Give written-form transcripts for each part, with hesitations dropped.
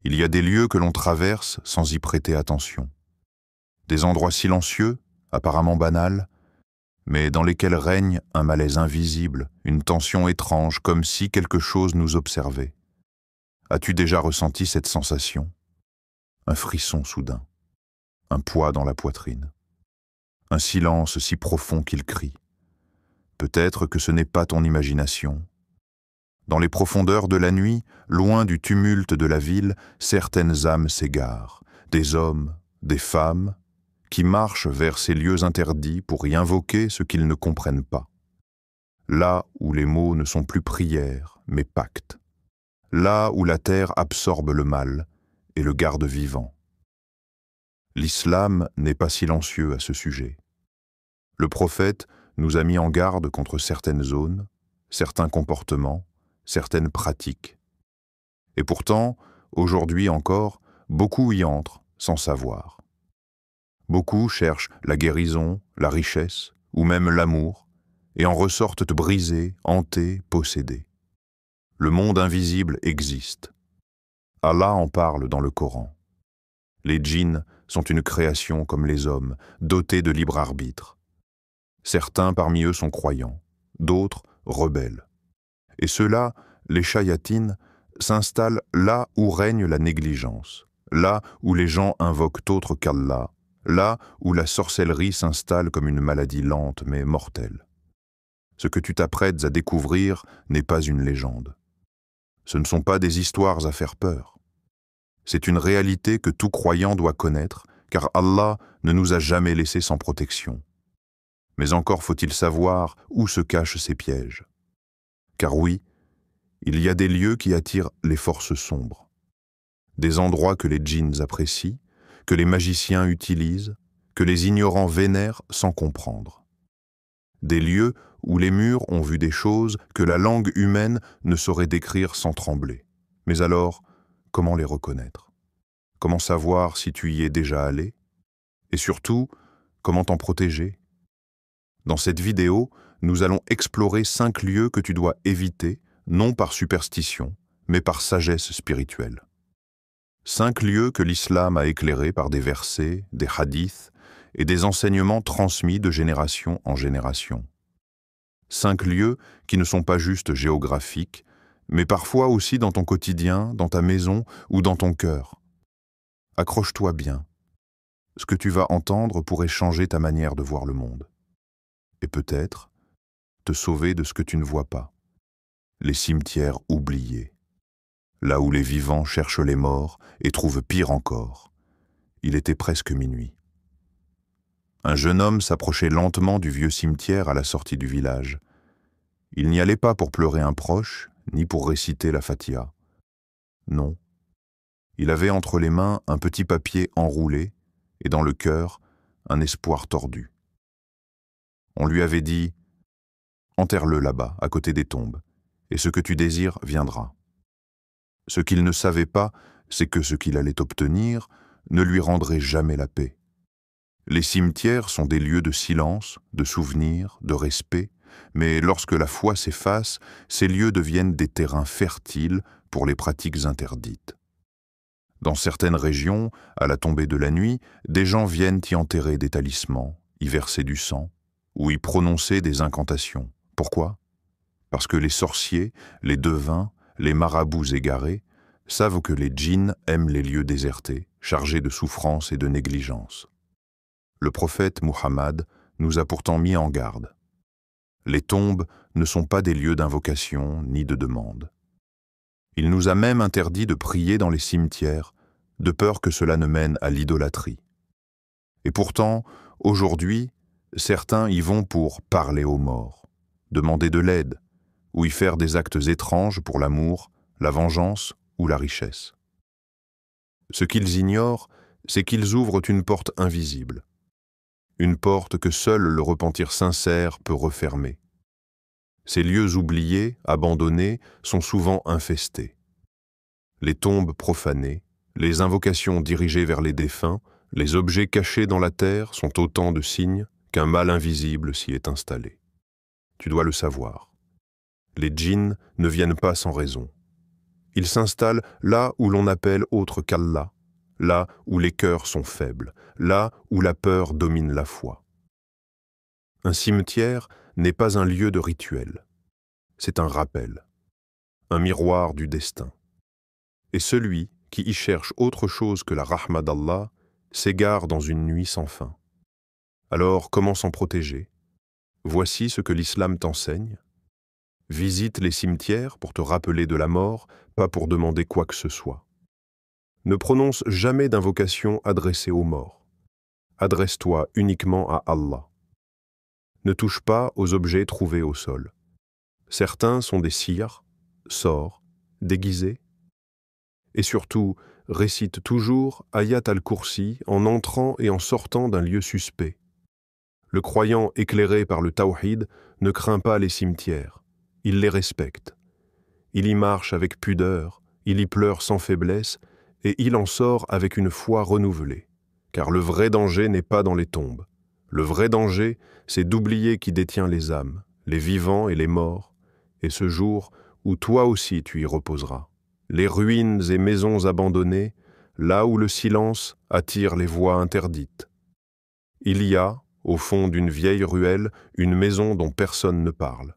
Il y a des lieux que l'on traverse sans y prêter attention. Des endroits silencieux, apparemment banals, mais dans lesquels règne un malaise invisible, une tension étrange, comme si quelque chose nous observait. As-tu déjà ressenti cette sensation? Un frisson soudain, un poids dans la poitrine, un silence si profond qu'il crie. Peut-être que ce n'est pas ton imagination. Dans les profondeurs de la nuit, loin du tumulte de la ville, certaines âmes s'égarent, des hommes, des femmes, qui marchent vers ces lieux interdits pour y invoquer ce qu'ils ne comprennent pas. Là où les mots ne sont plus prières, mais pactes. Là où la terre absorbe le mal et le garde vivant. L'islam n'est pas silencieux à ce sujet. Le prophète nous a mis en garde contre certaines zones, certains comportements, certaines pratiques. Et pourtant, aujourd'hui encore, beaucoup y entrent sans savoir. Beaucoup cherchent la guérison, la richesse, ou même l'amour, et en ressortent brisés, hantés, possédés. Le monde invisible existe. Allah en parle dans le Coran. Les djinns sont une création comme les hommes, dotés de libre arbitre. Certains parmi eux sont croyants, d'autres rebelles. Et ceux-là, les shayatines, s'installent là où règne la négligence, là où les gens invoquent autre qu'Allah, là où la sorcellerie s'installe comme une maladie lente mais mortelle. Ce que tu t'apprêtes à découvrir n'est pas une légende. Ce ne sont pas des histoires à faire peur. C'est une réalité que tout croyant doit connaître, car Allah ne nous a jamais laissés sans protection. Mais encore faut-il savoir où se cachent ces pièges. Car oui, il y a des lieux qui attirent les forces sombres, des endroits que les djinns apprécient, que les magiciens utilisent, que les ignorants vénèrent sans comprendre. Des lieux où les murs ont vu des choses que la langue humaine ne saurait décrire sans trembler. Mais alors, comment les reconnaître? Comment savoir si tu y es déjà allé? Et surtout, comment t'en protéger? Dans cette vidéo, nous allons explorer 5 lieux que tu dois éviter, non par superstition, mais par sagesse spirituelle. 5 lieux que l'islam a éclairés par des versets, des hadiths et des enseignements transmis de génération en génération. 5 lieux qui ne sont pas juste géographiques, mais parfois aussi dans ton quotidien, dans ta maison ou dans ton cœur. Accroche-toi bien. Ce que tu vas entendre pourrait changer ta manière de voir le monde. Et peut-être te sauver de ce que tu ne vois pas. Les cimetières oubliés. Là où les vivants cherchent les morts et trouvent pire encore. Il était presque minuit. Un jeune homme s'approchait lentement du vieux cimetière à la sortie du village. Il n'y allait pas pour pleurer un proche, ni pour réciter la Fatiha. Non. Il avait entre les mains un petit papier enroulé et dans le cœur un espoir tordu. On lui avait dit « Enterre-le là-bas, à côté des tombes, et ce que tu désires viendra. » Ce qu'il ne savait pas, c'est que ce qu'il allait obtenir ne lui rendrait jamais la paix. Les cimetières sont des lieux de silence, de souvenirs, de respect, mais lorsque la foi s'efface, ces lieux deviennent des terrains fertiles pour les pratiques interdites. Dans certaines régions, à la tombée de la nuit, des gens viennent y enterrer des talismans, y verser du sang, ou y prononcer des incantations. Pourquoi? Parce que les sorciers, les devins, les marabouts égarés savent que les djinns aiment les lieux désertés, chargés de souffrance et de négligence. Le prophète Muhammad nous a pourtant mis en garde. Les tombes ne sont pas des lieux d'invocation ni de demande. Il nous a même interdit de prier dans les cimetières, de peur que cela ne mène à l'idolâtrie. Et pourtant, aujourd'hui, certains y vont pour parler aux morts, demander de l'aide, ou y faire des actes étranges pour l'amour, la vengeance ou la richesse. Ce qu'ils ignorent, c'est qu'ils ouvrent une porte invisible. Une porte que seul le repentir sincère peut refermer. Ces lieux oubliés, abandonnés, sont souvent infestés. Les tombes profanées, les invocations dirigées vers les défunts, les objets cachés dans la terre sont autant de signes qu'un mal invisible s'y est installé. Tu dois le savoir. Les djinns ne viennent pas sans raison. Il s'installe là où l'on appelle autre qu'Allah, là où les cœurs sont faibles, là où la peur domine la foi. Un cimetière n'est pas un lieu de rituel. C'est un rappel, un miroir du destin. Et celui qui y cherche autre chose que la rahma d'Allah s'égare dans une nuit sans fin. Alors, comment s'en protéger? Voici ce que l'islam t'enseigne. Visite les cimetières pour te rappeler de la mort, pas pour demander quoi que ce soit. Ne prononce jamais d'invocation adressée aux morts. Adresse-toi uniquement à Allah. Ne touche pas aux objets trouvés au sol. Certains sont des cires, sorts, déguisés. Et surtout, récite toujours Ayat al-Kursi en entrant et en sortant d'un lieu suspect. Le croyant éclairé par le tawhid ne craint pas les cimetières, il les respecte. Il y marche avec pudeur, il y pleure sans faiblesse, et il en sort avec une foi renouvelée. Car le vrai danger n'est pas dans les tombes. Le vrai danger, c'est d'oublier qui détient les âmes, les vivants et les morts, et ce jour où toi aussi tu y reposeras. Les ruines et maisons abandonnées, là où le silence attire les voix interdites. Il y a, au fond d'une vieille ruelle, une maison dont personne ne parle.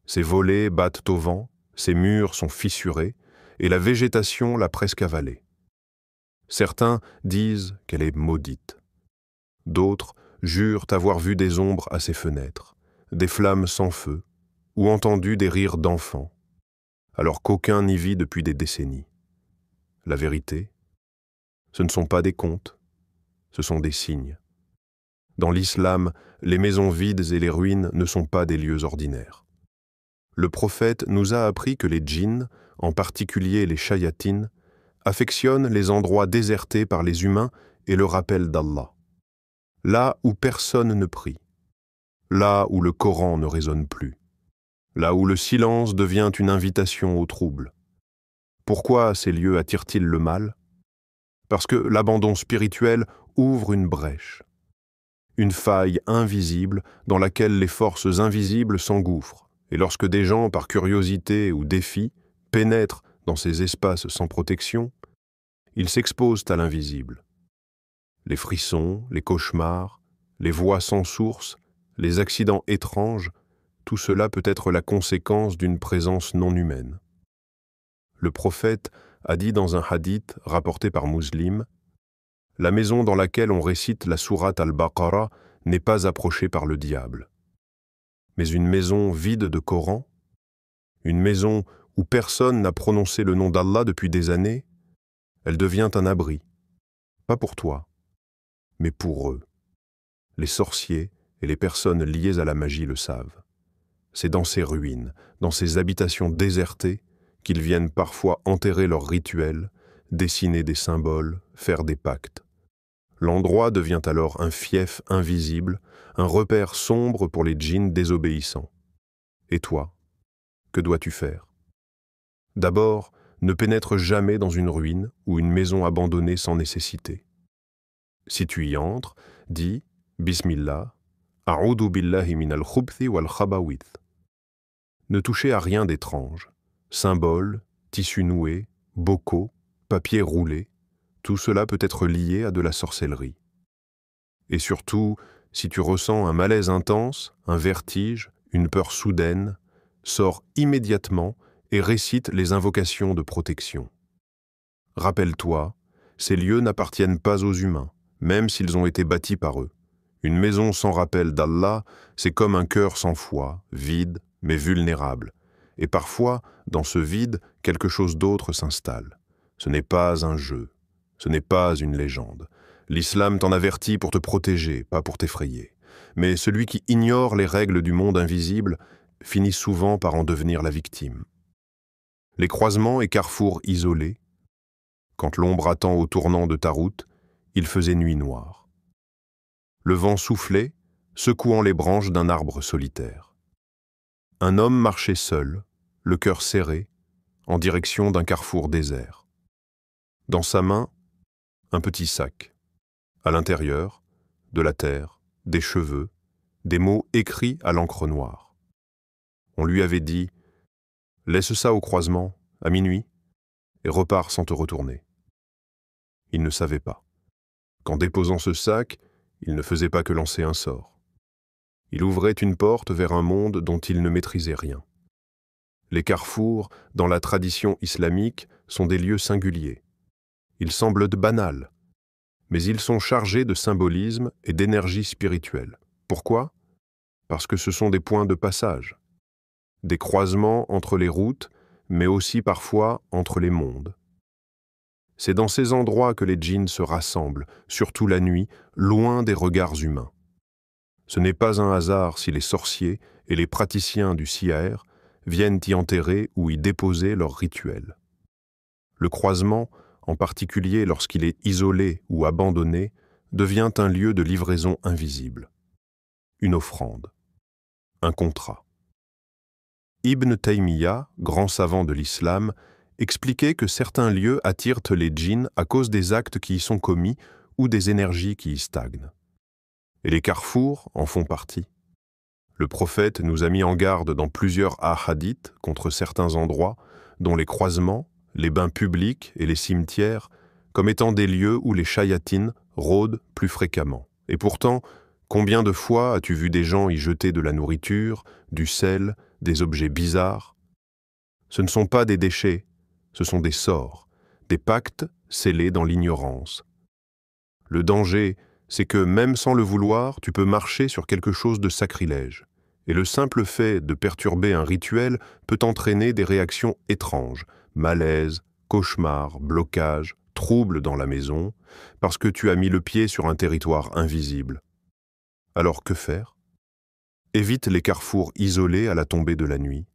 Ses volets battent au vent, ses murs sont fissurés, et la végétation l'a presque avalée. Certains disent qu'elle est maudite. D'autres jurent avoir vu des ombres à ses fenêtres, des flammes sans feu, ou entendu des rires d'enfants, alors qu'aucun n'y vit depuis des décennies. La vérité, ce ne sont pas des contes, ce sont des signes. Dans l'islam, les maisons vides et les ruines ne sont pas des lieux ordinaires. Le prophète nous a appris que les djinns, en particulier les shayatines, affectionnent les endroits désertés par les humains et le rappel d'Allah. Là où personne ne prie, là où le Coran ne résonne plus, là où le silence devient une invitation au trouble. Pourquoi ces lieux attirent-ils le mal? Parce que l'abandon spirituel ouvre une brèche, une faille invisible dans laquelle les forces invisibles s'engouffrent, et lorsque des gens, par curiosité ou défi, pénètrent dans ces espaces sans protection, ils s'exposent à l'invisible. Les frissons, les cauchemars, les voix sans source, les accidents étranges, tout cela peut être la conséquence d'une présence non humaine. Le prophète a dit dans un hadith rapporté par Muslim, « La maison dans laquelle on récite la sourate al-Baqarah n'est pas approchée par le diable. » Mais une maison vide de Coran, une maison où personne n'a prononcé le nom d'Allah depuis des années, elle devient un abri, pas pour toi, mais pour eux. Les sorciers et les personnes liées à la magie le savent. C'est dans ces ruines, dans ces habitations désertées, qu'ils viennent parfois enterrer leurs rituels, dessiner des symboles, faire des pactes. L'endroit devient alors un fief invisible, un repère sombre pour les djinns désobéissants. Et toi, que dois-tu faire? D'abord, ne pénètre jamais dans une ruine ou une maison abandonnée sans nécessité. Si tu y entres, dis « Bismillah, a'udhu billahi min al-khubthi wal-khabawith ». Ne touchez à rien d'étrange. Symboles, tissus noués, bocaux, papier roulé, tout cela peut être lié à de la sorcellerie. Et surtout, si tu ressens un malaise intense, un vertige, une peur soudaine, sors immédiatement et récite les invocations de protection. Rappelle-toi, ces lieux n'appartiennent pas aux humains, même s'ils ont été bâtis par eux. Une maison sans rappel d'Allah, c'est comme un cœur sans foi, vide, mais vulnérable. Et parfois, dans ce vide, quelque chose d'autre s'installe. Ce n'est pas un jeu, ce n'est pas une légende. L'islam t'en avertit pour te protéger, pas pour t'effrayer. Mais celui qui ignore les règles du monde invisible finit souvent par en devenir la victime. Les croisements et carrefours isolés, quand l'ombre attend au tournant de ta route, il faisait nuit noire. Le vent soufflait, secouant les branches d'un arbre solitaire. Un homme marchait seul, le cœur serré, en direction d'un carrefour désert. Dans sa main, un petit sac. À l'intérieur, de la terre, des cheveux, des mots écrits à l'encre noire. On lui avait dit « Laisse ça au croisement, à minuit, et repart sans te retourner. Il ne savait pas qu'en déposant ce sac, il ne faisait pas que lancer un sort. Il ouvrait une porte vers un monde dont il ne maîtrisait rien. Les carrefours, dans la tradition islamique, sont des lieux singuliers. Ils semblent banals, mais ils sont chargés de symbolisme et d'énergie spirituelle. Pourquoi? Parce que ce sont des points de passage, des croisements entre les routes, mais aussi parfois entre les mondes. C'est dans ces endroits que les djinns se rassemblent, surtout la nuit, loin des regards humains. Ce n'est pas un hasard si les sorciers et les praticiens du sihr viennent y enterrer ou y déposer leurs rituels. Le croisement, en particulier lorsqu'il est isolé ou abandonné, devient un lieu de livraison invisible. Une offrande. Un contrat. Ibn Taymiyyah, grand savant de l'islam, expliquait que certains lieux attirent les djinns à cause des actes qui y sont commis ou des énergies qui y stagnent. Et les carrefours en font partie. Le prophète nous a mis en garde dans plusieurs hadiths contre certains endroits, dont les croisements, les bains publics et les cimetières, comme étant des lieux où les shayatines rôdent plus fréquemment. Et pourtant, combien de fois as-tu vu des gens y jeter de la nourriture, du sel, des objets bizarres? Ce ne sont pas des déchets, ce sont des sorts, des pactes scellés dans l'ignorance. Le danger, c'est que même sans le vouloir, tu peux marcher sur quelque chose de sacrilège. Et le simple fait de perturber un rituel peut entraîner des réactions étranges, malaise, cauchemar, blocage, trouble dans la maison, parce que tu as mis le pied sur un territoire invisible. Alors que faire? Évite les carrefours isolés à la tombée de la nuit.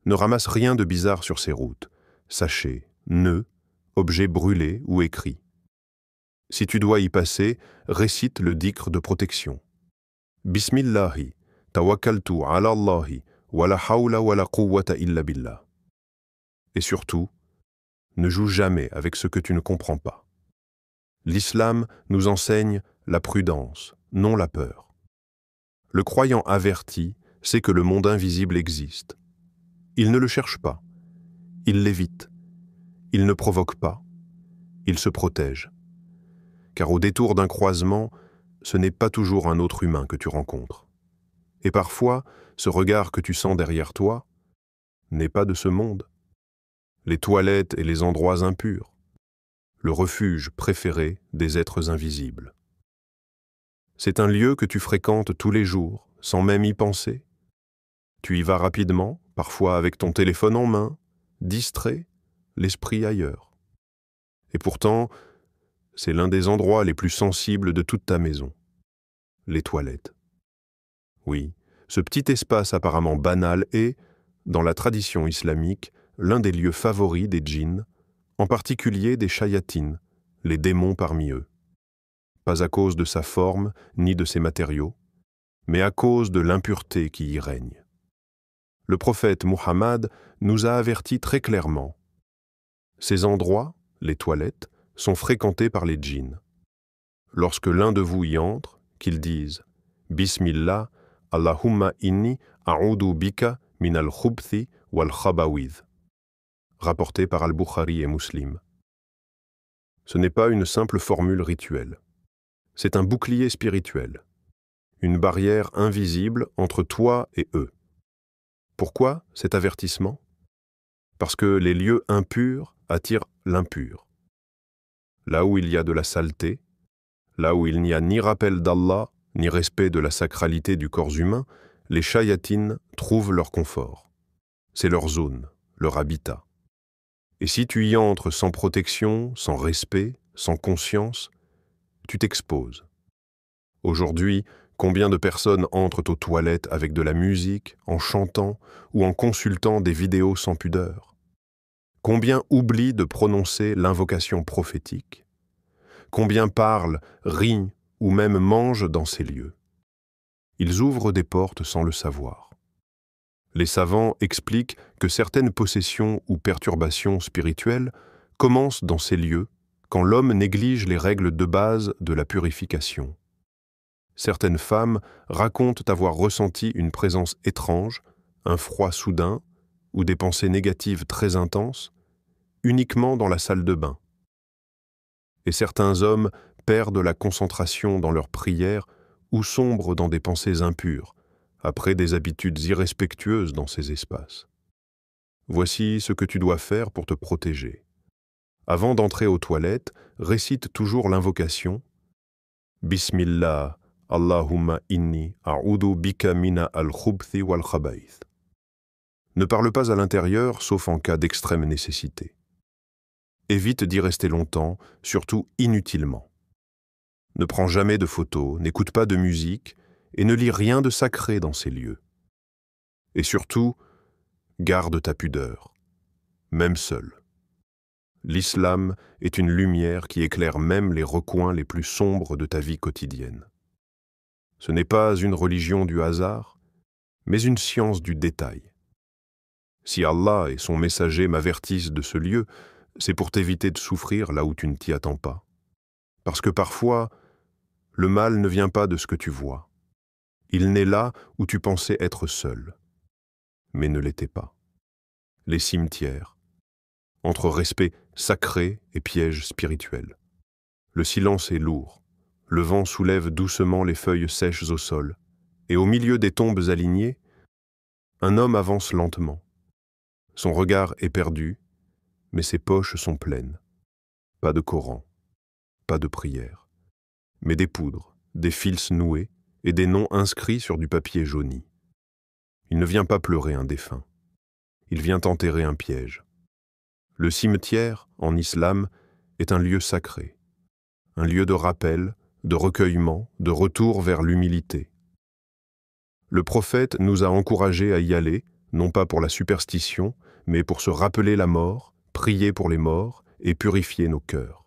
Ne ramasse rien de bizarre sur ces routes, sachets, nœuds, objets brûlés ou écrits. Si tu dois y passer, récite le dhikr de protection. Bismillahi, tawakkaltu ala Allahi, wa la hawla wa la quwwata illa billah. Et surtout, ne joue jamais avec ce que tu ne comprends pas. L'islam nous enseigne la prudence, non la peur. Le croyant averti sait que le monde invisible existe. Il ne le cherche pas, il l'évite, il ne provoque pas, il se protège. Car au détour d'un croisement, ce n'est pas toujours un autre humain que tu rencontres. Et parfois, ce regard que tu sens derrière toi n'est pas de ce monde. Les toilettes et les endroits impurs, le refuge préféré des êtres invisibles. C'est un lieu que tu fréquentes tous les jours, sans même y penser. Tu y vas rapidement, parfois avec ton téléphone en main, distrait, l'esprit ailleurs. Et pourtant, c'est l'un des endroits les plus sensibles de toute ta maison. Les toilettes. Oui, ce petit espace apparemment banal est, dans la tradition islamique, l'un des lieux favoris des djinns, en particulier des shayatines, les démons parmi eux. Pas à cause de sa forme ni de ses matériaux, mais à cause de l'impureté qui y règne. Le prophète Muhammad nous a avertis très clairement. Ces endroits, les toilettes, sont fréquentés par les djinns. Lorsque l'un de vous y entre, qu'ils disent « Bismillah, Allahumma inni a'udu bika min al-khubthi wal-khabawidh » rapporté par Al-Bukhari et Muslim. Ce n'est pas une simple formule rituelle. C'est un bouclier spirituel, une barrière invisible entre toi et eux. Pourquoi cet avertissement? Parce que les lieux impurs attirent l'impur. Là où il y a de la saleté, là où il n'y a ni rappel d'Allah, ni respect de la sacralité du corps humain, les shayatines trouvent leur confort. C'est leur zone, leur habitat. Et si tu y entres sans protection, sans respect, sans conscience, tu t'exposes. Aujourd'hui, combien de personnes entrent aux toilettes avec de la musique, en chantant ou en consultant des vidéos sans pudeur? Combien oublient de prononcer l'invocation prophétique? Combien parlent, rient ou même mangent dans ces lieux? Ils ouvrent des portes sans le savoir. Les savants expliquent que certaines possessions ou perturbations spirituelles commencent dans ces lieux quand l'homme néglige les règles de base de la purification. Certaines femmes racontent avoir ressenti une présence étrange, un froid soudain ou des pensées négatives très intenses, uniquement dans la salle de bain. Et certains hommes perdent la concentration dans leurs prières ou sombrent dans des pensées impures, après des habitudes irrespectueuses dans ces espaces. Voici ce que tu dois faire pour te protéger. Avant d'entrer aux toilettes, récite toujours l'invocation « Bismillah, Allahumma inni a'udhu bika mina al-khubthi wal-khabaith ». Ne parle pas à l'intérieur, sauf en cas d'extrême nécessité. Évite d'y rester longtemps, surtout inutilement. Ne prends jamais de photos, n'écoute pas de musique et ne lis rien de sacré dans ces lieux. Et surtout, garde ta pudeur, même seul. L'islam est une lumière qui éclaire même les recoins les plus sombres de ta vie quotidienne. Ce n'est pas une religion du hasard, mais une science du détail. Si Allah et son messager m'avertissent de ce lieu, c'est pour t'éviter de souffrir là où tu ne t'y attends pas. Parce que parfois, le mal ne vient pas de ce que tu vois. Il naît là où tu pensais être seul, mais ne l'étais pas. Les cimetières, entre respect sacré et piège spirituel. Le silence est lourd, le vent soulève doucement les feuilles sèches au sol, et au milieu des tombes alignées, un homme avance lentement. Son regard est perdu, mais ses poches sont pleines. Pas de Coran, pas de prière, mais des poudres, des fils noués et des noms inscrits sur du papier jauni. Il ne vient pas pleurer un défunt. Il vient enterrer un piège. Le cimetière, en islam, est un lieu sacré, un lieu de rappel, de recueillement, de retour vers l'humilité. Le prophète nous a encouragés à y aller, non pas pour la superstition, mais pour se rappeler la mort, prier pour les morts et purifier nos cœurs.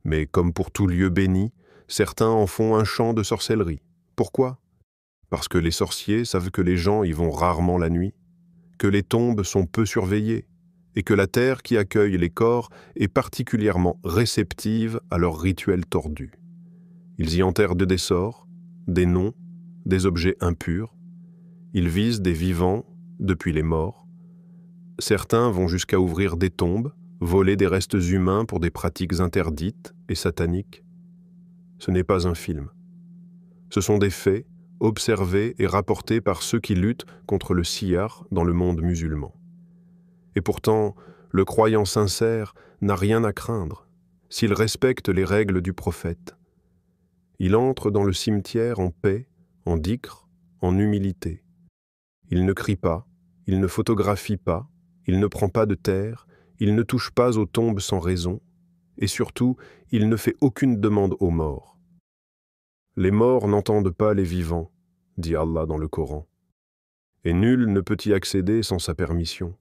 Mais comme pour tout lieu béni, certains en font un champ de sorcellerie. Pourquoi? Parce que les sorciers savent que les gens y vont rarement la nuit, que les tombes sont peu surveillées, et que la terre qui accueille les corps est particulièrement réceptive à leurs rituels tordus. Ils y enterrent des sorts, des noms, des objets impurs. Ils visent des vivants depuis les morts. Certains vont jusqu'à ouvrir des tombes, voler des restes humains pour des pratiques interdites et sataniques. Ce n'est pas un film. Ce sont des faits observés et rapportés par ceux qui luttent contre le siyar dans le monde musulman. Et pourtant, le croyant sincère n'a rien à craindre s'il respecte les règles du prophète. Il entre dans le cimetière en paix, en dhikr, en humilité. Il ne crie pas, il ne photographie pas, il ne prend pas de terre, il ne touche pas aux tombes sans raison, et surtout, il ne fait aucune demande aux morts. Les morts n'entendent pas les vivants, dit Allah dans le Coran, et nul ne peut y accéder sans sa permission.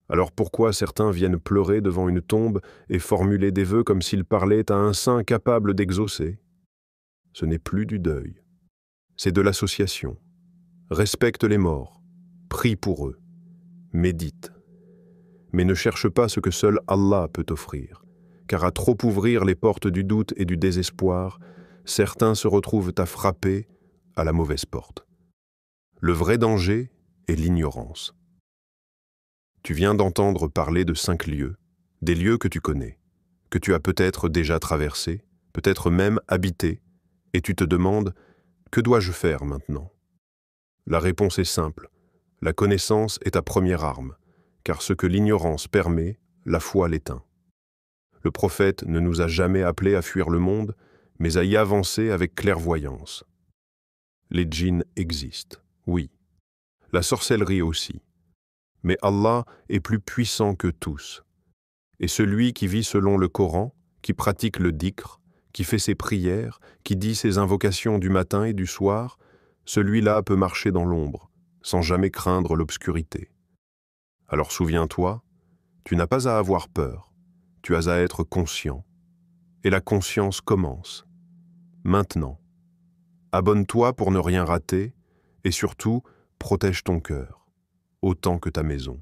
Alors pourquoi certains viennent pleurer devant une tombe et formuler des vœux comme s'ils parlaient à un saint capable d'exaucer? Ce n'est plus du deuil, c'est de l'association. Respecte les morts, prie pour eux, médite. Mais ne cherche pas ce que seul Allah peut offrir, car à trop ouvrir les portes du doute et du désespoir, certains se retrouvent à frapper à la mauvaise porte. Le vrai danger est l'ignorance. Tu viens d'entendre parler de 5 lieux, des lieux que tu connais, que tu as peut-être déjà traversés, peut-être même habités, et tu te demandes « Que dois-je faire maintenant ?» La réponse est simple, la connaissance est ta première arme, car ce que l'ignorance permet, la foi l'éteint. Le prophète ne nous a jamais appelés à fuir le monde, mais à y avancer avec clairvoyance. Les djinns existent, oui. La sorcellerie aussi. Mais Allah est plus puissant que tous. Et celui qui vit selon le Coran, qui pratique le dhikr, qui fait ses prières, qui dit ses invocations du matin et du soir, celui-là peut marcher dans l'ombre, sans jamais craindre l'obscurité. Alors souviens-toi, tu n'as pas à avoir peur, tu as à être conscient. Et la conscience commence. Maintenant. Abonne-toi pour ne rien rater, et surtout, protège ton cœur, autant que ta maison.